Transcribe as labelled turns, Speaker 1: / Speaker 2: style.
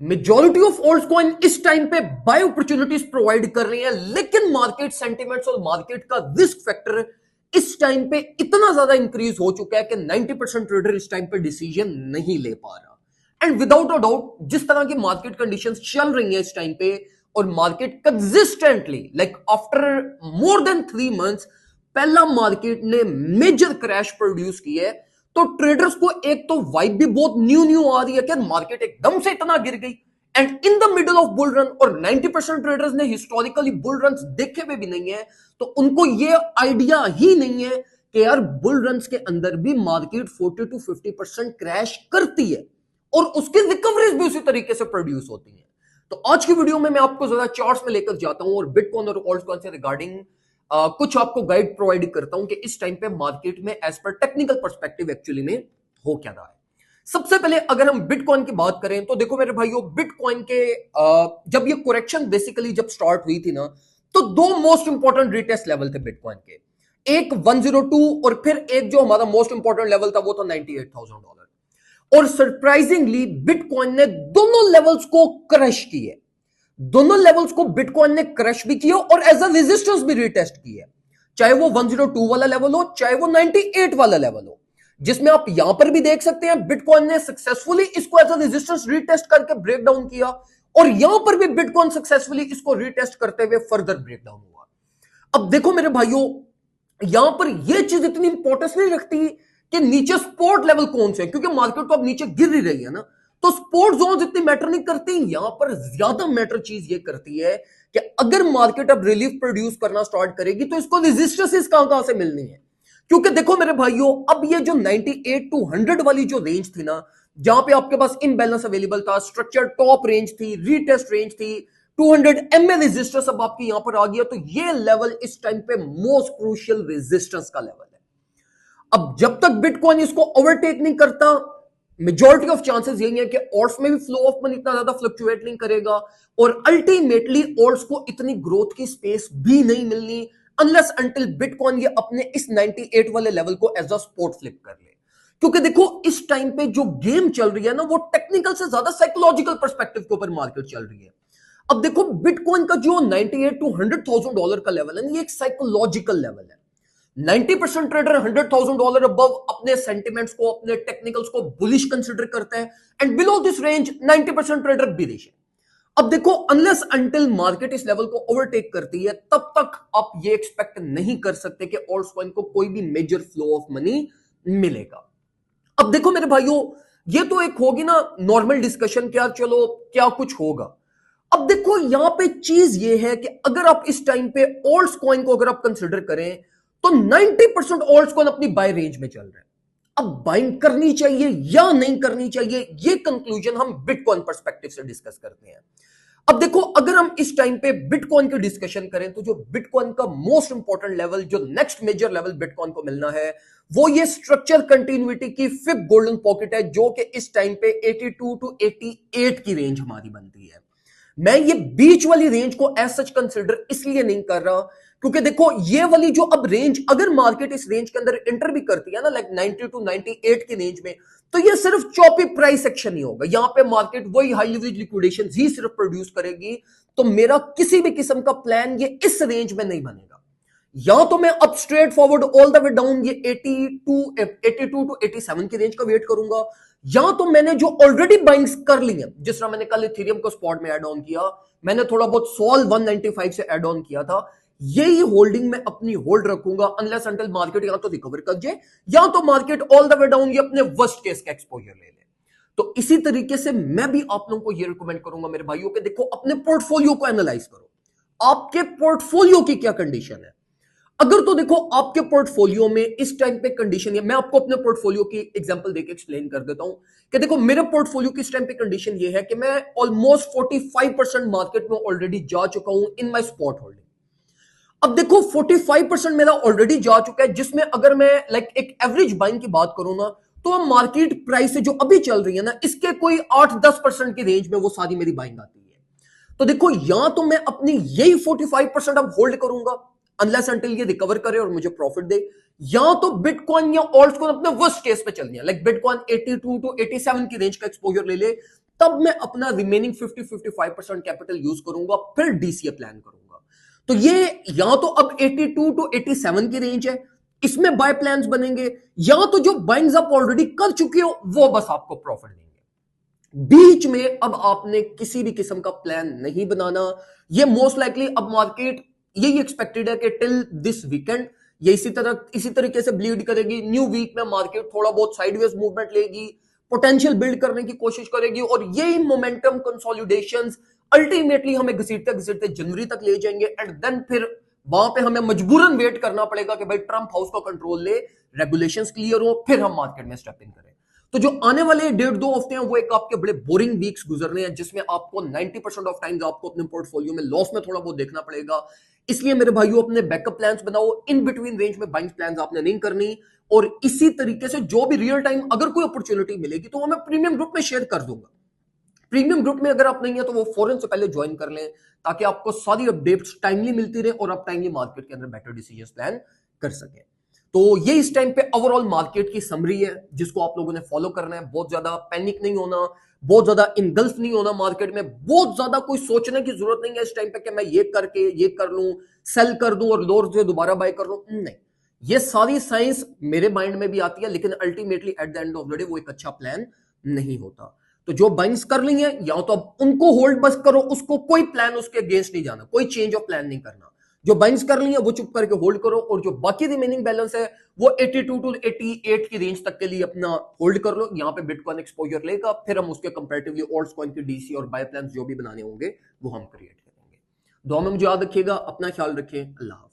Speaker 1: Majority of alt coin इस time पे bye opportunities provide कर रही है, लेकिन मार्केट सेंटिमेंट्स और मार्केट का रिस्क फैक्टर इस टाइम पे इतना ज्यादा इंक्रीज हो चुका है कि 90% ट्रेडर इस टाइम पे डिसीजन नहीं ले पा रहा। एंड विदाउट अ डाउट जिस तरह की मार्केट कंडीशंस चल रही हैं इस टाइम पे, और market consistently like after more than 3 months पहला मार्केट ने मेजर क्रैश प्रोड्यूस की है, तो ट्रेडर्स को एक तो वाइब भी बहुत न्यू न्यू आ रही है कि मार्केट एकदम से इतना गिर गई and in the middle of bull run, और 90% ट्रेडर्स ने हिस्टोरिकली बुल रन देखे हुए भी नहीं है, तो उनको ये आइडिया ही नहीं है कि यार बुल रन के अंदर भी मार्केट 40 to 50% क्रैश करती है और उसकी रिकवरीज भी उसी तरीके से प्रोड्यूस होती है। तो आज की वीडियो में मैं आपको ज्यादा चार्ट्स में लेकर जाता हूं और बिटकॉइन और ऑल्ट कॉइन से रिगार्डिंग कुछ आपको गाइड प्रोवाइड करता हूं कि इस टाइम पे मार्केट में as per technical perspective actually में हो क्या रहा है। सबसे पहले अगर हम बिटकॉइन की बात करें तो देखो मेरे भाइयों, बिटकॉइन के जब ये करेक्शन बेसिकली जब स्टार्ट हुई थी ना, तो दो मोस्ट इंपॉर्टेंट रिटेस्ट लेवल थे बिटकॉइन के, एक 102 और फिर एक जो हमारा मोस्ट इंपॉर्टेंट लेवल था वो था $98,000। और सरप्राइजिंगली बिटकॉइन ने दोनों लेवल्स को क्रश किया, दोनों लेवल्स को बिटकॉइन ने क्रश भी किया और एज अ रेजिस्टेंस भी रिटेस्ट किया, चाहे वो 102 वाला लेवल हो चाहे वो 98 वाला लेवल हो, जिसमें आप यहां पर भी देख सकते हैं बिटकॉइन ने सक्सेसफुली इसको एज अ रेजिस्टेंस रिटेस्ट करके ब्रेक डाउन किया, और यहां पर भी बिटकॉइन सक्सेसफुली इसको रिटेस्ट करते हुए फर्दर ब्रेक डाउन हुआ। अब देखो मेरे भाइयों, यहां पर यह चीज इतनी इंपॉर्टेंस नहीं रखती कि नीचे सपोर्ट लेवल कौन से है, क्योंकि मार्केट तो अब नीचे गिर ही रही है ना, तो सपोर्ट जोन इतनी मैटर नहीं करती। यहां पर ज्यादा मैटर चीज ये करती है कि अगर मार्केट अब रिलीफ प्रोड्यूस करना स्टार्ट करेगी तो इसको रेजिस्टेंस कहां से मिलनी है, क्योंकि देखो मेरे भाइयों, अब ये जो 98 to 100 वाली जो रेंज थी ना, जहां पे आपके पास इनबैलेंस अवेलेबल था, स्ट्रक्चर टॉप रेंज थी, रीटेस्ट रेंज थी, 200 MA रेजिस्टेंस अब आपकी यहां पर आ गया, तो ये लेवल इस टाइम पे मोस्ट क्रूशियल रेजिस्टेंस का लेवल है। अब जब तक बिटकॉइन इसको ओवरटेक नहीं करता, मेजॉरिटी ऑफ चांसेस यही है कि ऑल्ट्स में भी फ्लो ऑफ मनी इतना ज्यादा फ्लक्चुएट नहीं करेगा और अल्टीमेटली ऑल्ट्स को इतनी ग्रोथ की स्पेस भी नहीं मिलनी अनलेस अंटिल बिटकॉइन ये अपने इस 98 वाले लेवल को एज अ सपोर्ट फ्लिप कर ले। क्योंकि देखो इस टाइम पे जो गेम चल रही है ना, वो टेक्निकल से ज्यादा साइकोलॉजिकल पर्सपेक्टिव के ऊपर मार्केट चल रही है। अब देखो बिटकॉइन का जो 98 to $100,000 का लेवल है, ये एक साइकोलॉजिकल लेवल है। 90% ट्रेडर $100,000 अबव अपने सेंटिमेंट्स को, अपने टेक्निकल्स को बुलिश कंसिडर करते हैं, and below this range 90% trader bearish है। अब देखो अनलेस अंटिल मार्केट इस लेवल को ओवरटेक करती है, तब तक आप ये एक्सपेक्ट नहीं कर सकते कि ऑल्ट कॉइन को कोई भी मेजर फ्लो ऑफ मनी मिलेगा। अब देखो मेरे भाइयों, ये तो एक होगी ना नॉर्मल डिस्कशन, क्या चलो क्या कुछ होगा। अब देखो यहां पे चीज ये है कि अगर आप इस टाइम पे ऑल्ट कॉइन को अगर आप कंसिडर करें तो 90% ऑल्ट कॉइन अपनी बाय रेंज में चल रहे हैं। अब बाइंग करनी चाहिए या नहीं करनी चाहिए, ये कंक्लूजन हम बिटकॉइन पर्सपेक्टिव से डिस्कस करते हैं। अब देखो अगर हम इस टाइम पे बिटकॉइन की डिस्कशन करें तो जो बिटकॉइन का मोस्ट इंपॉर्टेंट लेवल, जो नेक्स्ट मेजर लेवल बिटकॉइन को मिलना है, वो ये स्ट्रक्चर कंटिन्यूटी की फिफ्थ गोल्डन पॉकेट है, जो कि इस टाइम पे 82 to 88 की रेंज हमारी बनती है। मैं ये बीच वाली रेंज को एज सच कंसिडर इसलिए नहीं कर रहा क्योंकि देखो ये वाली जो अब रेंज, अगर मार्केट इस रेंज के अंदर एंटर भी करती है ना, लाइक 90 to 98 की रेंज में, तो ये सिर्फ चॉपी प्राइस एक्शन ही होगा। यहां पे मार्केट वही हाई लेवरेज लिक्विडेशन ही सिर्फ प्रोड्यूस करेगी। तो मेरा किसी भी किस्म का प्लान ये इस रेंज में नहीं बनेगा। या तो मैं up straight forward all the way down ये 82 to 87 की रेंज का वेट करूंगा, या तो मैंने जो ऑलरेडी बाइंग्स कर ली है, जिस तरह मैंने कल इथेरियम को स्पॉट में ऐड ऑन किया, मैंने थोड़ा बहुत सोल 195 से ऐड ऑन किया था, यही होल्डिंग में अपनी होल्ड रखूंगा अनलेस अंटिल मार्केट या तो रिकवर कर जाए या तो market all the way down ये अपने वर्स्ट केस का एक्सपोजर ले ले। तो इसी तरीके से मैं भी आप लोगों को ये रिकमेंड करूंगा मेरे भाइयों के, देखो अपने पोर्टफोलियो को एनालाइज करो, आपके पोर्टफोलियो की क्या कंडीशन है। अगर तो देखो आपके पोर्टफोलियो में इस टाइम पे कंडीशन है, मैं आपको अपने पोर्टफोलियो की एग्जांपल देके एक्सप्लेन कर देता हूं कि देखो मेरे पोर्टफोलियो की इस टाइम पे कंडीशन ये है कि मैं ऑलमोस्ट 45% मार्केट में ऑलरेडी जा चुका हूं इन माय स्पॉट होल्डिंग। अब देखो 45% मेरा ऑलरेडी जा चुका है, जिसमें अगर मैं लाइक एक एवरेज बाइंग की बात करूं ना, तो मार्केट प्राइस जो अभी चल रही है ना, इसके कोई 8-10% की रेंज में वो सारी मेरी बाइंग आती है। तो देखो यहां तो मैं अपनी यही 45% अब होल्ड करूंगा अनलेस अंटिल ये रिकवर करे और मुझे प्रॉफिट दे, या तो बिटकॉइन या ऑल्ट कॉइन अपने वर्स्ट केस पे चल रही है, लाइक बिटकॉइन 82 to 87 की रेंज का एक्सपोजर ले ले, तब मैं अपना रिमेनिंग 50-55% कैपिटल यूज करूंगा, फिर डीसीए प्लान करूंगा। तो ये या तो अब 82 टू 87 की रेंज है, इसमें बाय प्लान्स बनेंगे, या तो जो बाइंग्स आप ऑलरेडी कर चुके हो वो बस आपको प्रॉफिट देंगे। बीच में अब आपने किसी भी किस्म का प्लान नहीं बनाना। ये मोस्ट लाइकली अब मार्केट यही एक्सपेक्टेड है कि टिल दिस वीकेंड ये इसी तरीके से ब्लीड करेगी। न्यू वीक में मार्केट थोड़ा बहुत साइडवेज मूवमेंट लेगी, पोटेंशियल बिल्ड करने की कोशिश करेगी, और यही मोमेंटम कंसोलिडेशंस अल्टीमेटली हमें घसीटते घसीटते जनवरी तक ले जाएंगे। एंड देन फिर वहां पे हमें मजबूरन वेट करना पड़ेगा कि भाई ट्रंप हाउस का कंट्रोल ले, रेगुलेशंस क्लियर हो, फिर हम मार्केट में स्टेप इन करें। तो जो आने वाले 1.5-2 हफ्ते हैं वो एक आपके बड़े बोरिंग वीक्स गुजरने हैं, जिसमें आपको 90% ऑफ टाइम्स आपको अपने पोर्टफोलियो में लॉस में थोड़ा बहुत देखना पड़ेगा। इसलिए मेरे भाइयों अपने बैकअप प्लान्स बनाओ, इन बिटवीन रेंज में बाइंग प्लान्स आपने नहीं करनी। और इसी तरीके से जो भी रियल टाइम अगर कोई अपॉर्चुनिटी मिलेगी तो वो मैं प्रीमियम ग्रुप में शेयर कर दूंगा। प्रीमियम ग्रुप में अगर आप नहीं है तो वो फौरन से पहले ज्वाइन कर लें, ताकि आपको सारी अपडेट्स टाइमली मिलती रहे और आप टाइमली मार्केट के अंदर बेटर डिसीजन प्लान कर सकें। तो ये इस टाइम पे ओवरऑल मार्केट की समरी है, जिसको आप लोगों ने फॉलो करना है। बहुत ज्यादा पैनिक नहीं होना, बहुत ज्यादा इनगल्फ नहीं होना मार्केट में, बहुत ज्यादा कोई सोचने की जरूरत नहीं है इस टाइम पे कि मैं ये करके ये कर लूं, सेल कर दूं और लोअर से दोबारा बाय कर लूं। नहीं, ये सारी साइंस मेरे माइंड में भी आती है, लेकिन ultimately at the end of the day वो एक अच्छा प्लान नहीं होता। तो जो बाइंग्स कर ली है, या तो अब उनको होल्ड बस करो, उसको कोई प्लान उसके अगेंस्ट नहीं जाना, कोई चेंज ऑफ प्लान नहीं करना। जो बाइंग्स कर ली है वो चुप करके होल्ड करो, और जो बाकी रिमेनिंग बैलेंस है वो 82 टू 88 की रेंज तक के लिए अपना होल्ड कर लो। यहां पे बिटकॉइन एक्सपोजर लेगा, फिर हम उसके कंपैरेटिवली ऑल्ट्स कॉइन की डीसी और बाय प्लान जो भी बनाने होंगे वो हम क्रिएट करेंगे। दुआ में मुझे याद रखिएगा, अपना ख्याल रखें। अल्लाह हाफ़िज़।